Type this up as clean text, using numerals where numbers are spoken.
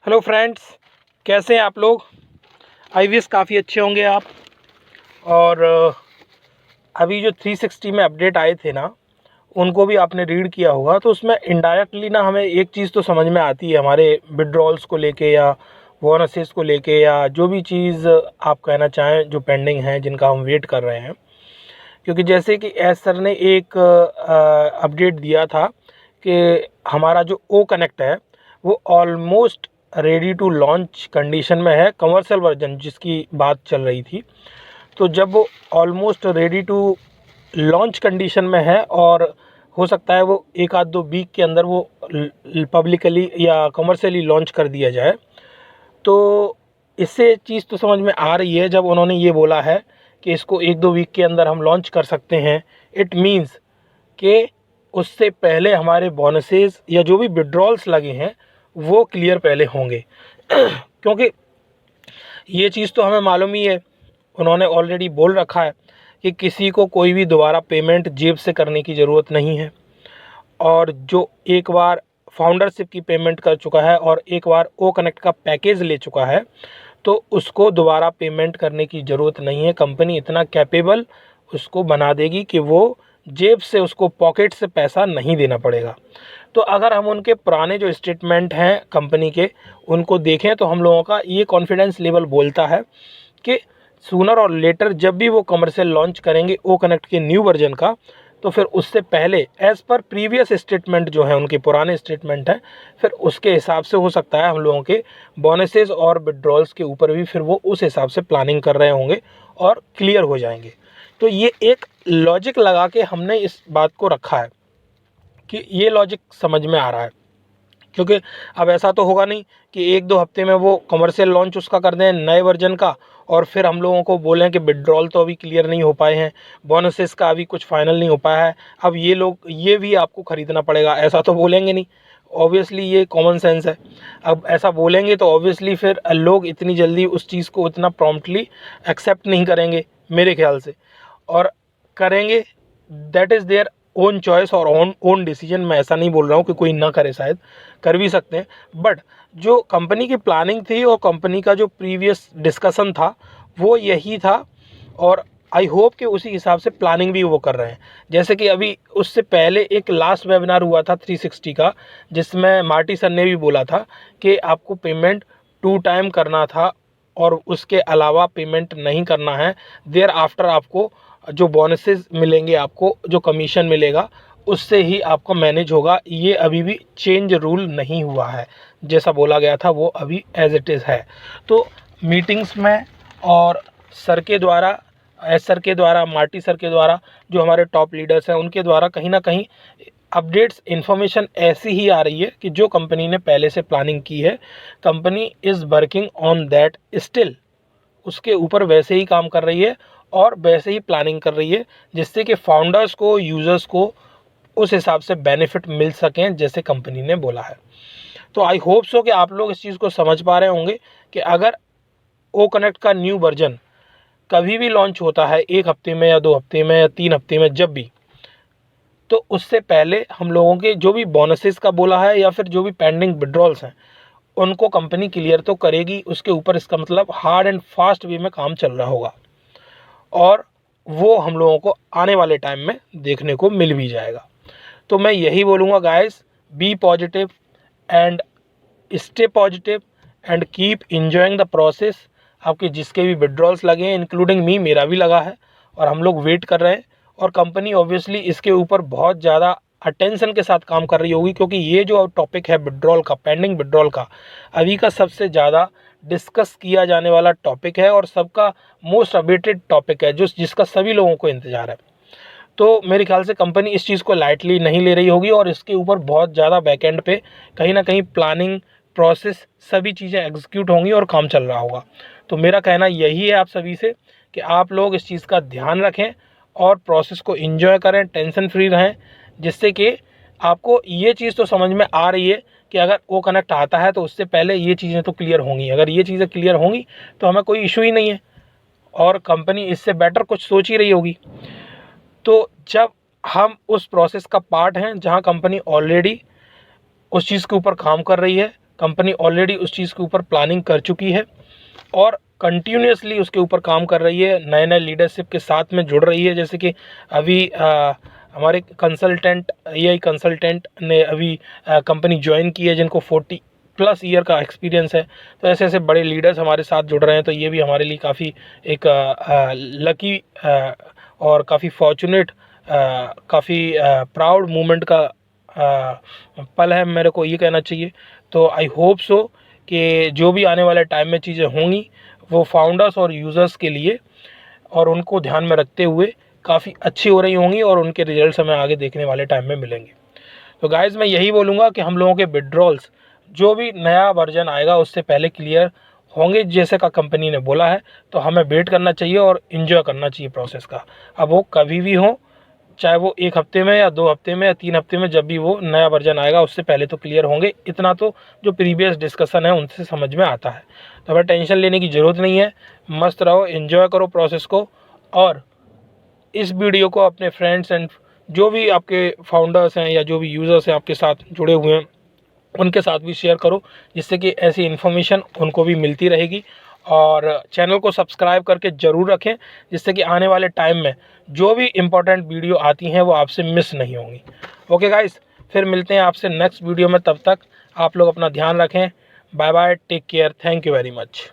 Hello friends, कैसे हैं आप लोग। आई विश काफ़ी अच्छे होंगे आप। और अभी जो 360 में अपडेट आए थे ना, उनको भी आपने रीड किया होगा। तो उसमें इनडायरेक्टली ना हमें एक चीज़ तो समझ में आती है, हमारे विड्रॉल्स को लेके या बोनसेस को लेके या जो भी चीज़ आप कहना चाहें जो पेंडिंग है, जिनका हम वेट कर रहे हैं। क्योंकि जैसे कि एस सर ने एक अपडेट दिया था कि हमारा जो ओ कनेक्ट है वो almost ready to launch condition में है, कमर्शियल वर्जन जिसकी बात चल रही थी। तो जब वो almost ready to launch condition में है और हो सकता है वो एक आध दो वीक के अंदर वो पब्लिकली या कमर्शियली लॉन्च कर दिया जाए, तो इससे चीज़ तो समझ में आ रही है। जब उन्होंने ये बोला है कि इसको एक दो वीक के अंदर हम लॉन्च कर सकते हैं, इट मीन्स कि उससे पहले हमारे बोनसेस या जो भी विड्रॉल्स लगे हैं वो क्लियर पहले होंगे। क्योंकि ये चीज़ तो हमें मालूम ही है, उन्होंने ऑलरेडी बोल रखा है कि किसी को कोई भी दोबारा पेमेंट जेब से करने की ज़रूरत नहीं है। और जो एक बार फाउंडरशिप की पेमेंट कर चुका है और एक बार ओ कनेक्ट का पैकेज ले चुका है, तो उसको दोबारा पेमेंट करने की ज़रूरत नहीं है। कंपनी इतना कैपेबल उसको बना देगी कि वो जेब से, उसको पॉकेट से पैसा नहीं देना पड़ेगा। तो अगर हम उनके पुराने जो स्टेटमेंट हैं कंपनी के, उनको देखें तो हम लोगों का ये कॉन्फिडेंस लेवल बोलता है कि सूनर और लेटर जब भी वो कमर्शियल लॉन्च करेंगे ओ कनेक्ट के न्यू वर्जन का, तो फिर उससे पहले एज़ पर प्रीवियस स्टेटमेंट जो है उनके पुराने स्टेटमेंट हैं, फिर उसके हिसाब से हो सकता है हम लोगों के बोनसेस और विड्रॉल्स के ऊपर भी फिर वो उस हिसाब से प्लानिंग कर रहे होंगे और क्लियर हो जाएंगे। तो ये एक लॉजिक लगा के हमने इस बात को रखा है कि ये लॉजिक समझ में आ रहा है। क्योंकि अब ऐसा तो होगा नहीं कि एक दो हफ्ते में वो कमर्शियल लॉन्च उसका कर दें नए वर्जन का, और फिर हम लोगों को बोलें कि विड्रॉल तो अभी क्लियर नहीं हो पाए हैं, बोनसेस का अभी कुछ फाइनल नहीं हो पाया है, अब ये लोग ये भी आपको ख़रीदना पड़ेगा, ऐसा तो बोलेंगे नहीं। ऑब्वियसली ये कॉमन सेंस है। अब ऐसा बोलेंगे तो ऑब्वियसली फिर लोग इतनी जल्दी उस चीज़ को इतना प्रॉम्प्टली एक्सेप्ट नहीं करेंगे मेरे ख्याल से। और करेंगे that is their own choice और ओन डिसीजन। मैं ऐसा नहीं बोल रहा हूँ कि कोई ना करे, शायद कर भी सकते हैं, बट जो कंपनी की प्लानिंग थी और कंपनी का जो प्रीवियस डिस्कशन था वो यही था। और आई होप कि उसी हिसाब से प्लानिंग भी वो कर रहे हैं। जैसे कि अभी उससे पहले एक लास्ट वेबिनार हुआ था 360 का, जिसमें मार्टी सर ने भी बोला था कि आपको पेमेंट 2 टाइम करना था और उसके अलावा पेमेंट नहीं करना है। देयर आफ्टर आपको जो बोनसेस मिलेंगे, आपको जो कमीशन मिलेगा, उससे ही आपका मैनेज होगा। ये अभी भी चेंज रूल नहीं हुआ है, जैसा बोला गया था वो अभी एज इट इज़ है। तो मीटिंग्स में और सर के द्वारा, एस सर के द्वारा, मार्टी सर के द्वारा, जो हमारे टॉप लीडर्स हैं उनके द्वारा कहीं ना कहीं अपडेट्स इन्फॉर्मेशन ऐसी ही आ रही है कि जो कंपनी ने पहले से प्लानिंग की है, company is working on that still, उसके ऊपर वैसे ही काम कर रही है और वैसे ही प्लानिंग कर रही है, जिससे कि फाउंडर्स को, यूज़र्स को उस हिसाब से बेनिफिट मिल सकें जैसे कंपनी ने बोला है। तो आई होप सो कि आप लोग इस चीज़ को समझ पा रहे होंगे कि अगर ओ कनेक्ट का न्यू वर्जन कभी भी लॉन्च होता है, 1 हफ्ते में या 2 हफ्ते में या 3 हफ्ते में, जब भी, तो उससे पहले हम लोगों के जो भी बोनसेस का बोला है या फिर जो भी पेंडिंग विड्रॉल्स हैं उनको कंपनी क्लियर तो करेगी। उसके ऊपर इसका मतलब हार्ड एंड फास्ट वे में काम चल रहा होगा और वो हम लोगों को आने वाले टाइम में देखने को मिल भी जाएगा। तो मैं यही बोलूँगा guys, be positive and stay positive and keep enjoying the process. आपके जिसके भी विड्रॉल्स लगे हैं, इंक्लूडिंग मी, मेरा भी लगा है और हम लोग वेट कर रहे हैं। और कंपनी ऑब्वियसली इसके ऊपर बहुत ज़्यादा अटेंशन के साथ काम कर रही होगी, क्योंकि ये जो टॉपिक है विड्रॉल का, पेंडिंग विड्रॉल का, अभी का सबसे ज़्यादा डिस्कस किया जाने वाला टॉपिक है और सबका मोस्ट अवेटेड टॉपिक है, जिसका सभी लोगों को इंतज़ार है। तो मेरे ख्याल से कंपनी इस चीज़ को लाइटली नहीं ले रही होगी और इसके ऊपर बहुत ज़्यादा बैकएंड पे कहीं ना कहीं प्लानिंग, प्रोसेस, सभी चीज़ें एग्जीक्यूट होंगी और काम चल रहा होगा। तो मेरा कहना यही है आप सभी से कि आप लोग इस चीज़ का ध्यान रखें और प्रोसेस को एंजॉय करें, टेंशन फ्री रहें, जिससे कि आपको ये चीज़ तो समझ में आ रही है कि अगर वो कनेक्ट आता है तो उससे पहले ये चीज़ें तो क्लियर होंगी। अगर ये चीज़ें क्लियर होंगी तो हमें कोई इशू ही नहीं है और कंपनी इससे बेटर कुछ सोच ही रही होगी। तो जब हम उस प्रोसेस का पार्ट हैं जहां कंपनी ऑलरेडी उस चीज़ के ऊपर काम कर रही है, कंपनी ऑलरेडी उस चीज़ के ऊपर प्लानिंग कर चुकी है और कंटिन्यूसली उसके ऊपर काम कर रही है, नए नए लीडरशिप के साथ में जुड़ रही है। जैसे कि अभी हमारे कंसल्टेंट AI कंसल्टेंट ने अभी कंपनी ज्वाइन की है जिनको 40+ ईयर का एक्सपीरियंस है। तो ऐसे ऐसे बड़े लीडर्स हमारे साथ जुड़ रहे हैं, तो ये भी हमारे लिए काफ़ी एक लकी और काफ़ी फॉर्चुनेट, काफ़ी प्राउड मोमेंट का पल है, मेरे को ये कहना चाहिए। तो आई होप सो कि जो भी आने वाले टाइम में चीज़ें होंगी वो फाउंडर्स और यूज़र्स के लिए और उनको ध्यान में रखते हुए काफ़ी अच्छी हो रही होंगी और उनके रिजल्ट्स हमें आगे देखने वाले टाइम में मिलेंगे। तो गाइज़ मैं यही बोलूँगा कि हम लोगों के विड्रॉल्स जो भी नया वर्जन आएगा उससे पहले क्लियर होंगे जैसे का कंपनी ने बोला है। तो हमें वेट करना चाहिए और इन्जॉय करना चाहिए प्रोसेस का। अब वो कभी भी हो, चाहे वो 1 हफ्ते में या 2 हफ्ते में या 3 हफ्ते में, जब भी वो नया वर्जन आएगा उससे पहले तो क्लियर होंगे। इतना तो जो प्रीवियस डिस्कशन है उनसे समझ में आता है। तो हमें टेंशन लेने की ज़रूरत नहीं है, मस्त रहो, एंजॉय करो प्रोसेस को। और इस वीडियो को अपने फ्रेंड्स एंड जो भी आपके फाउंडर्स हैं या जो भी यूज़र्स हैं आपके साथ जुड़े हुए हैं उनके साथ भी शेयर करो, जिससे कि ऐसी इन्फॉर्मेशन उनको भी मिलती रहेगी। और चैनल को सब्सक्राइब करके ज़रूर रखें, जिससे कि आने वाले टाइम में जो भी इम्पोर्टेंट वीडियो आती हैं वो आपसे मिस नहीं होंगी। ओके गाइस, फिर मिलते हैं आपसे नेक्स्ट वीडियो में। तब तक आप लोग अपना ध्यान रखें। Bye bye, take care, thank you very much.